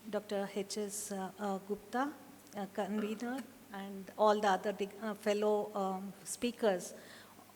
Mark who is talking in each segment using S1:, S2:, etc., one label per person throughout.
S1: Dr. H.S. Gupta, convener, and all the other fellow speakers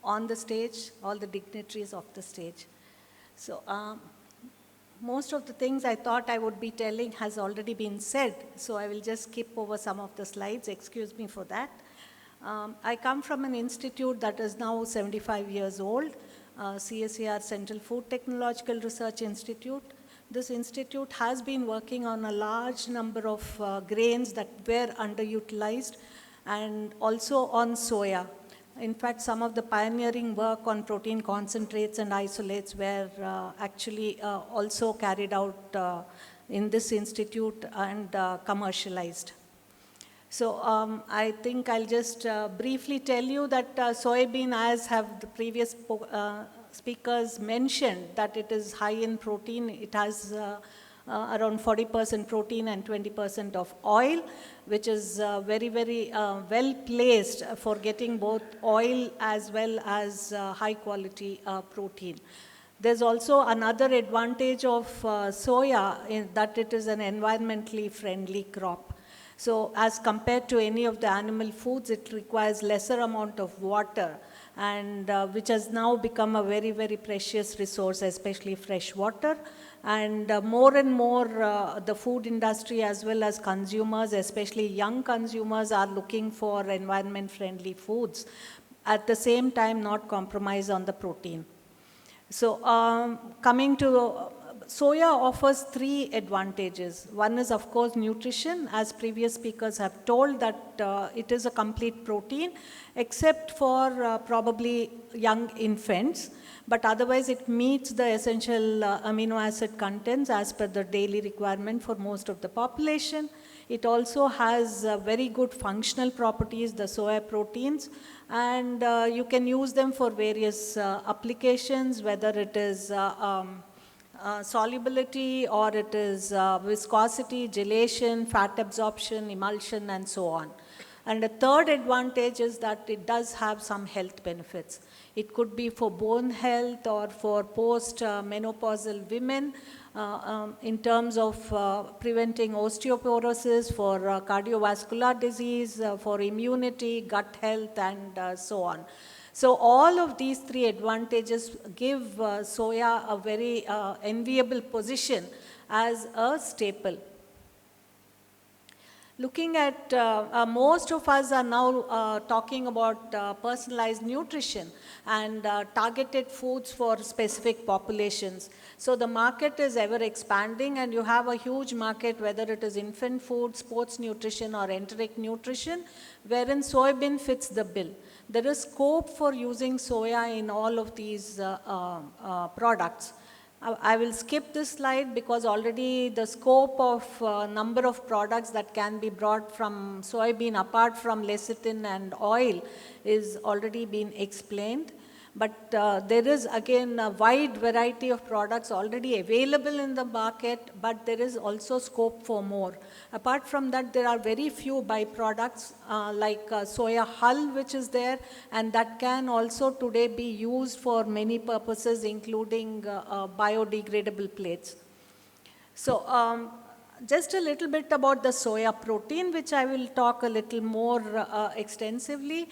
S1: on the stage, all the dignitaries of the stage. So most of the things I thought I would be telling has already been said, so I will just skip over some of the slides, excuse me for that. I come from an institute that is now 75 years old, CSER Central Food Technological Research Institute. This institute has been working on a large number of grains that were underutilized and also on soya. In fact, some of the pioneering work on protein concentrates and isolates were actually also carried out in this institute and commercialized. So I think I'll just briefly tell you that soybean, as have the previous speakers mentioned, that it is high in protein. It has around 40% protein and 20% of oil, which is very, very well placed for getting both oil as well as high quality protein. There's also another advantage of soya in that it is an environmentally friendly crop. So as compared to any of the animal foods, it requires lesser amount of water, and which has now become a very, very precious resource, especially fresh water. And more and more the food industry as well as consumers, especially young consumers, are looking for environment friendly foods. At the same time, not compromise on the protein. So coming to soya offers three advantages. One is, of course, nutrition. As previous speakers have told, that it is a complete protein, except for probably young infants. But otherwise, it meets the essential amino acid contents as per the daily requirement for most of the population. It also has very good functional properties, the soya proteins, and you can use them for various applications, whether it is solubility or it is viscosity, gelation, fat absorption, emulsion, and so on. And the third advantage is that it does have some health benefits. It could be for bone health or for post-menopausal women in terms of preventing osteoporosis, for cardiovascular disease, for immunity, gut health, and so on. So all of these three advantages give soya a very enviable position as a staple. Looking at, most of us are now talking about personalized nutrition and targeted foods for specific populations. So the market is ever expanding, and you have a huge market, whether it is infant food, sports nutrition, or enteric nutrition, wherein soybean fits the bill. There is scope for using soya in all of these products. I will skip this slide because already the scope of number of products that can be brought from soybean apart from lecithin and oil is already been explained. But there is again a wide variety of products already available in the market, but there is also scope for more. Apart from that, there are very few byproducts like soya hull, which is there, and that can also today be used for many purposes, including biodegradable plates. So just a little bit about the soya protein, which I will talk a little more extensively.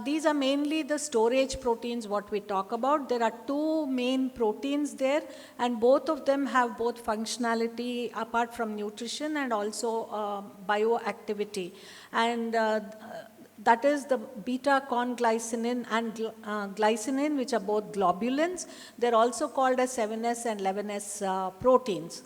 S1: These are mainly the storage proteins what we talk about. There are two main proteins there, and both of them have both functionality apart from nutrition and also bioactivity. And that is the beta-conglycinin and glycinin, which are both globulins. They're also called as 7S and 11S proteins.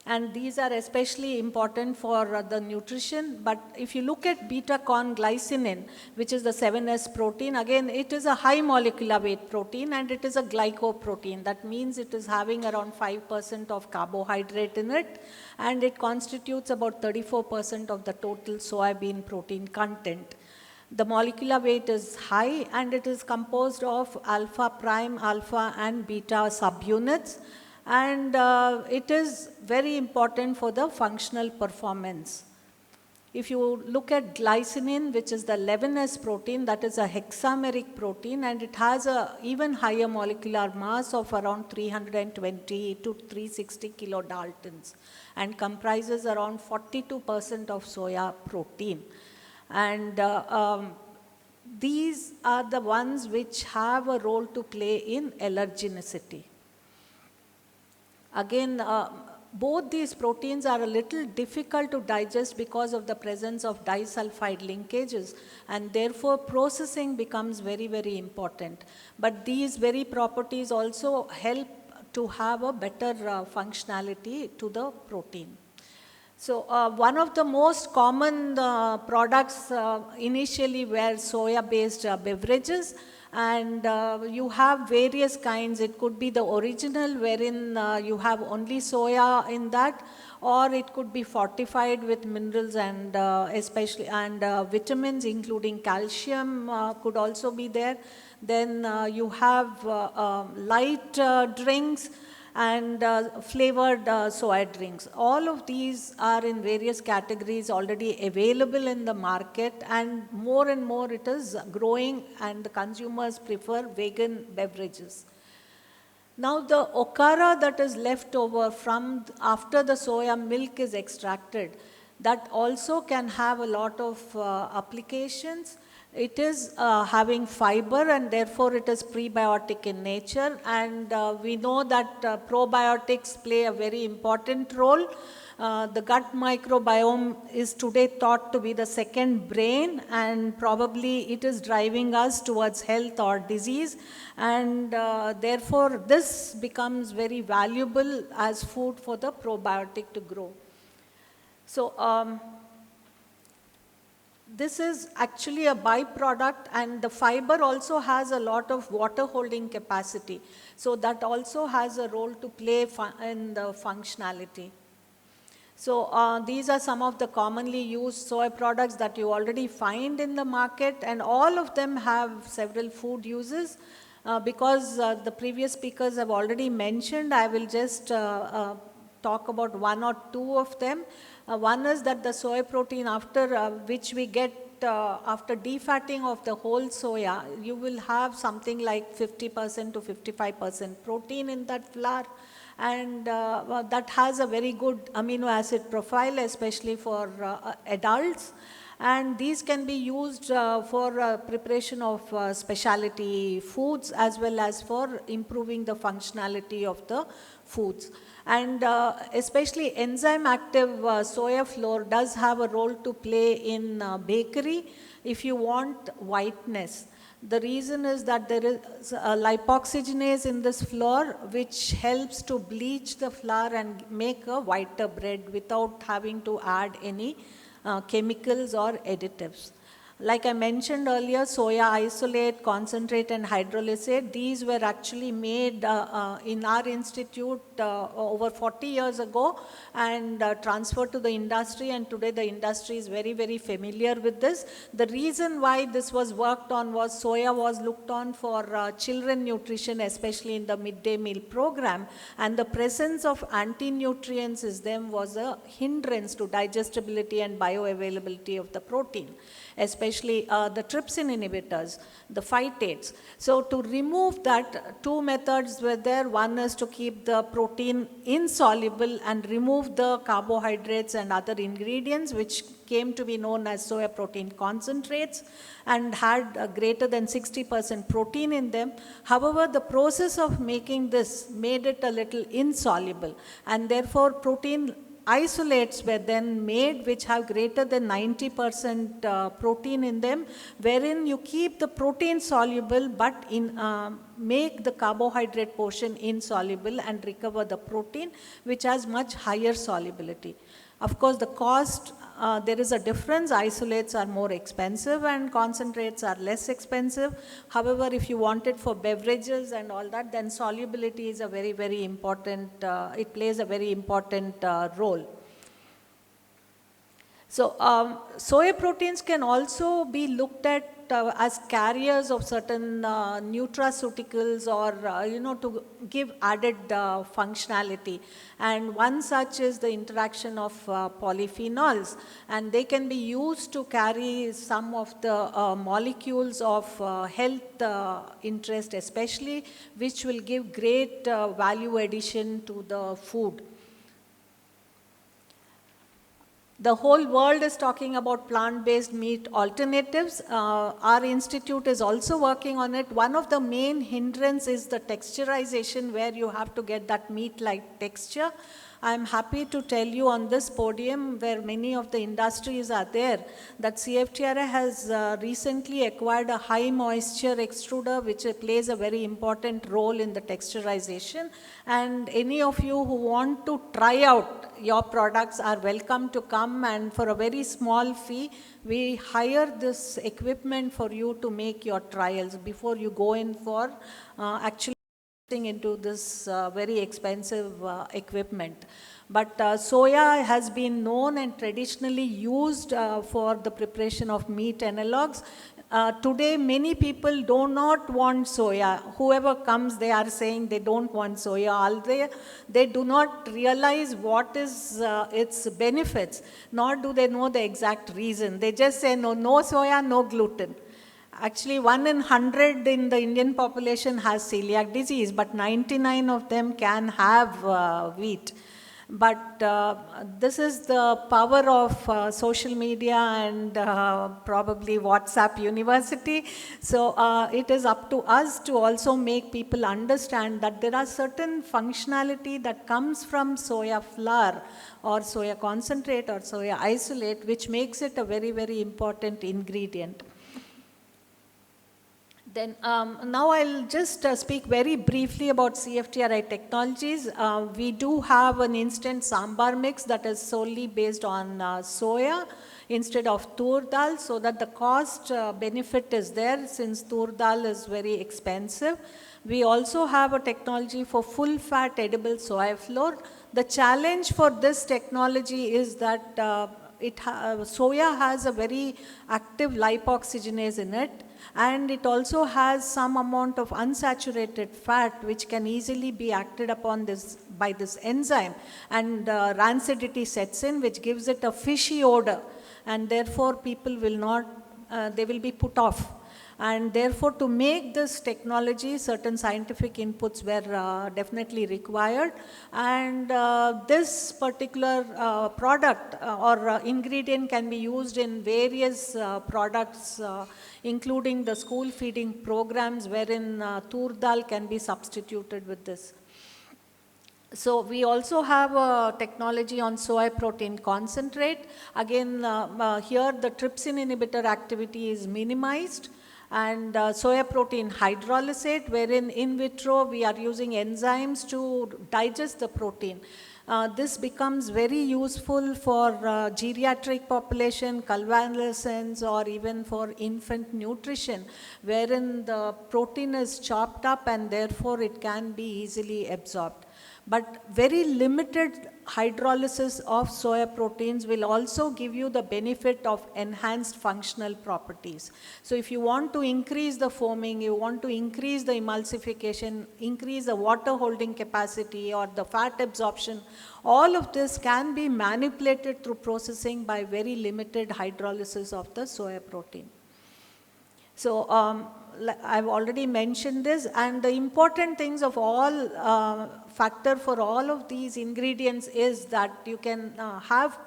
S1: And these are especially important for the nutrition. But if you look at beta-conglycinin, which is the 7S protein, again, it is a high molecular weight protein, and it is a glycoprotein. That means it is having around 5% of carbohydrate in it, and it constitutes about 34% of the total soybean protein content. The molecular weight is high, and it is composed of alpha prime, alpha, and beta subunits. And it is very important for the functional performance. If you look at glycinin, which is the 11S protein, that is a hexameric protein, and it has a even higher molecular mass of around 320 to 360 kilodaltons and comprises around 42% of soya protein. And these are the ones which have a role to play in allergenicity. Again, both these proteins are a little difficult to digest because of the presence of disulfide linkages, and therefore processing becomes very, very important. But these very properties also help to have a better functionality to the protein. So one of the most common products initially were soya-based beverages, and you have various kinds. It could be the original wherein you have only soya in that, or it could be fortified with minerals and especially vitamins including calcium could also be there. Then you have light drinks and flavored soy drinks. All of these are in various categories already available in the market, and more it is growing, and the consumers prefer vegan beverages. Now the okara that is left over from after the soya milk is extracted, that also can have a lot of applications. It is having fiber, and therefore it is prebiotic in nature, and we know that probiotics play a very important role. The gut microbiome is today thought to be the second brain, and probably it is driving us towards health or disease, and therefore this becomes very valuable as food for the probiotic to grow. So this is actually a byproduct, and the fiber also has a lot of water holding capacity. So that also has a role to play in the functionality. So these are some of the commonly used soy products that you already find in the market, and all of them have several food uses. Because the previous speakers have already mentioned, I will just talk about one or two of them. One is that the soy protein, after which we get after defatting of the whole soya, you will have something like 50% to 55% protein in that flour, and that has a very good amino acid profile, especially for adults. And these can be used for preparation of specialty foods, as well as for improving the functionality of the foods. And especially enzyme active soya flour does have a role to play in bakery if you want whiteness. The reason is that there is a lipoxygenase in this flour which helps to bleach the flour and make a whiter bread without having to add any chemicals or additives. Like I mentioned earlier, soya isolate, concentrate and hydrolysate, these were actually made in our institute over 40 years ago and transferred to the industry, and today the industry is very, very familiar with this. The reason why this was worked on was soya was looked on for children nutrition, especially in the midday meal program, and the presence of anti-nutrients in them was a hindrance to digestibility and bioavailability of the protein, especially the trypsin inhibitors, the phytates. So to remove that, two methods were there. One is to keep the protein insoluble and remove the carbohydrates and other ingredients, which came to be known as soya protein concentrates and had greater than 60% protein in them. However, the process of making this made it a little insoluble, and therefore protein isolates were then made which have greater than 90% protein in them, wherein you keep the protein soluble but make the carbohydrate portion insoluble and recover the protein, which has much higher solubility. Of course, the cost, there is a difference. Isolates are more expensive and concentrates are less expensive. However, if you want it for beverages and all that, then solubility is a very, very important, it plays a very important role. So soya proteins can also be looked at as carriers of certain nutraceuticals or, to give added functionality. And one such is the interaction of polyphenols. And they can be used to carry some of the molecules of health interest especially, which will give great value addition to the food. The whole world is talking about plant-based meat alternatives. Our institute is also working on it. One of the main hindrances is the texturization, where you have to get that meat-like texture. I'm happy to tell you on this podium, where many of the industries are there, that CFTRI has recently acquired a high moisture extruder, which plays a very important role in the texturization. And any of you who want to try out your products are welcome to come, and for a very small fee, we hire this equipment for you to make your trials before you go in for actually into this very expensive equipment. But soya has been known and traditionally used for the preparation of meat analogs. Today, many people do not want soya. Whoever comes, they are saying they don't want soya. They do not realize what is its benefits, nor do they know the exact reason. They just say, no soya, no gluten. Actually, 1 in 100 in the Indian population has celiac disease, but 99 of them can have wheat. But this is the power of social media and probably WhatsApp University. So it is up to us to also make people understand that there are certain functionality that comes from soya flour or soya concentrate or soya isolate, which makes it a very, very important ingredient. Then now I'll just speak very briefly about CFTRI technologies. We do have an instant sambar mix that is solely based on soya instead of tur dal, so that the cost benefit is there, since tur dal is very expensive. We also have a technology for full fat edible soy flour. The challenge for this technology is that soya has a very active lipoxygenase in it, and it also has some amount of unsaturated fat which can easily be acted upon by this enzyme, and rancidity sets in, which gives it a fishy odor, and therefore people will not, they will be put off. And therefore, to make this technology, certain scientific inputs were definitely required. And this particular product or ingredient can be used in various products, including the school feeding programs, wherein tur dal can be substituted with this. So we also have a technology on soy protein concentrate. Again, here the trypsin inhibitor activity is minimized. And soya protein hydrolysate, wherein in vitro we are using enzymes to digest the protein. This becomes very useful for geriatric population, convalescents, or even for infant nutrition, wherein the protein is chopped up and therefore it can be easily absorbed. But very limited hydrolysis of soya proteins will also give you the benefit of enhanced functional properties. So if you want to increase the foaming, you want to increase the emulsification, increase the water holding capacity or the fat absorption, all of this can be manipulated through processing by very limited hydrolysis of the soya protein. So I've already mentioned this, and the important things of all factor for all of these ingredients is that you can have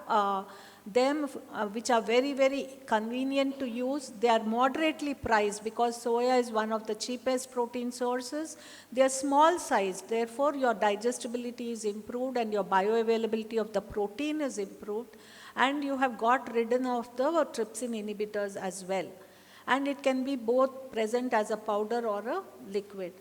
S1: them which are very, very convenient to use. They are moderately priced because soya is one of the cheapest protein sources. They are small sized, therefore your digestibility is improved and your bioavailability of the protein is improved, and you have got rid of the trypsin inhibitors as well. And it can be both present as a powder or a liquid.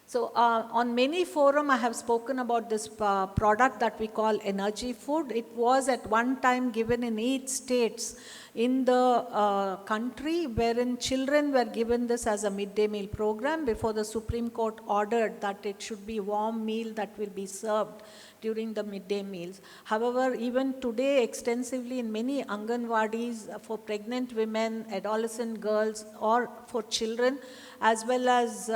S1: So on many forums I have spoken about this product that we call energy food. It was at one time given in 8 states in the country, wherein children were given this as a midday meal program before the Supreme Court ordered that it should be warm meal that will be served during the midday meals. However, even today extensively in many Anganwadis for pregnant women, adolescent girls or for children, as well as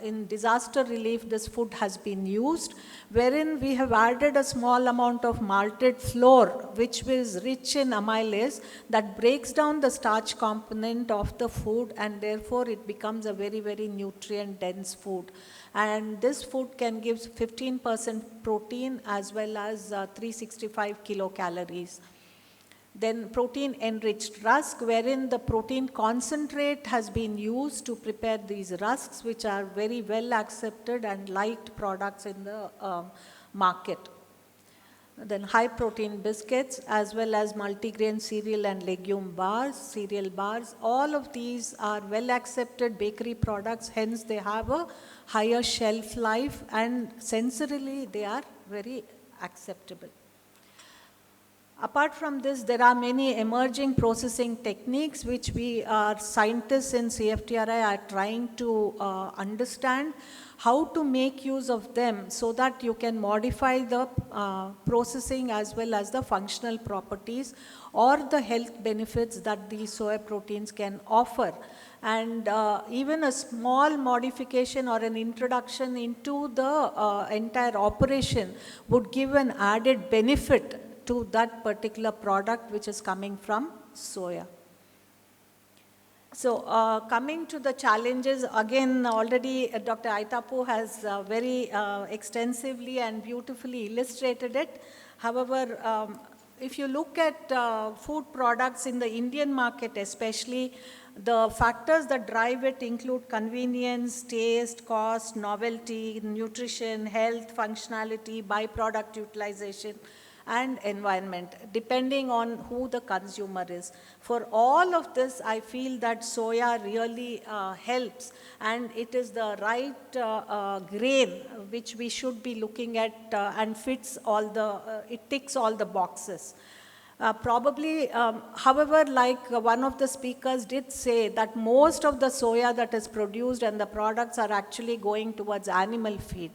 S1: in disaster relief, this food has been used, wherein we have added a small amount of malted flour, which is rich in amylase, that breaks down the starch component of the food, and therefore it becomes a very, very nutrient dense food. And this food can give 15% protein as well as 365 kilocalories. Then protein enriched rusk, wherein the protein concentrate has been used to prepare these rusks, which are very well accepted and liked products in the market. Then high protein biscuits, as well as multigrain cereal and legume bars, cereal bars, all of these are well accepted bakery products, hence they have a higher shelf life and sensorily they are very acceptable. Apart from this, there are many emerging processing techniques which we scientists in CFTRI are trying to understand how to make use of them so that you can modify the processing as well as the functional properties or the health benefits that these soya proteins can offer. And even a small modification or an introduction into the entire operation would give an added benefit to that particular product which is coming from soya. So coming to the challenges, again already Dr. Aitapu has very extensively and beautifully illustrated it. However, if you look at food products in the Indian market especially, the factors that drive it include convenience, taste, cost, novelty, nutrition, health, functionality, byproduct utilization, and environment, depending on who the consumer is. For all of this, I feel that soya really helps, and it is the right grain which we should be looking at and fits all the, it ticks all the boxes. However, like one of the speakers did say that most of the soya that is produced and the products are actually going towards animal feed.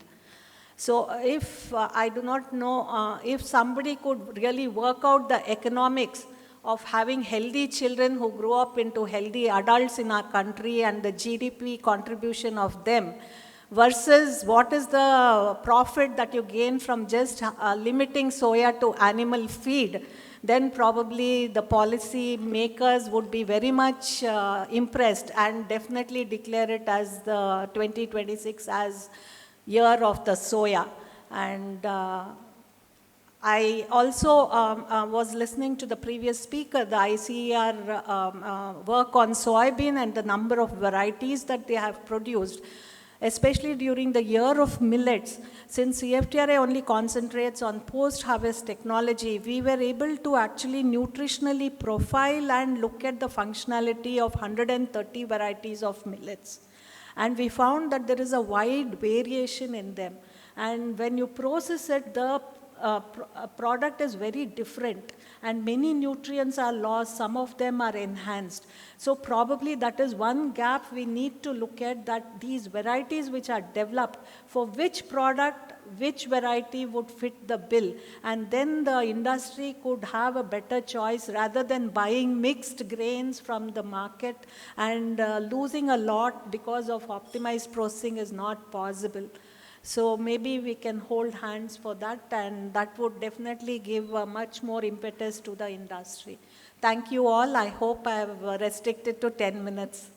S1: So if I do not know if somebody could really work out the economics of having healthy children who grow up into healthy adults in our country and the GDP contribution of them versus what is the profit that you gain from just limiting soya to animal feed, then probably the policy makers would be very much impressed and definitely declare it as the 2026 as year of the soya. And I also was listening to the previous speaker, the ICER work on soybean and the number of varieties that they have produced, especially during the year of millets. Since CFTRI only concentrates on post-harvest technology, we were able to actually nutritionally profile and look at the functionality of 130 varieties of millets. And we found that there is a wide variation in them. And when you process it, the product is very different. And many nutrients are lost, some of them are enhanced. So probably that is one gap we need to look at, that these varieties which are developed, for which product, which variety would fit the bill. And then the industry could have a better choice rather than buying mixed grains from the market and losing a lot because of optimized processing is not possible. So maybe we can hold hands for that, and that would definitely give much more impetus to the industry. Thank you all. I hope I have restricted to 10 minutes.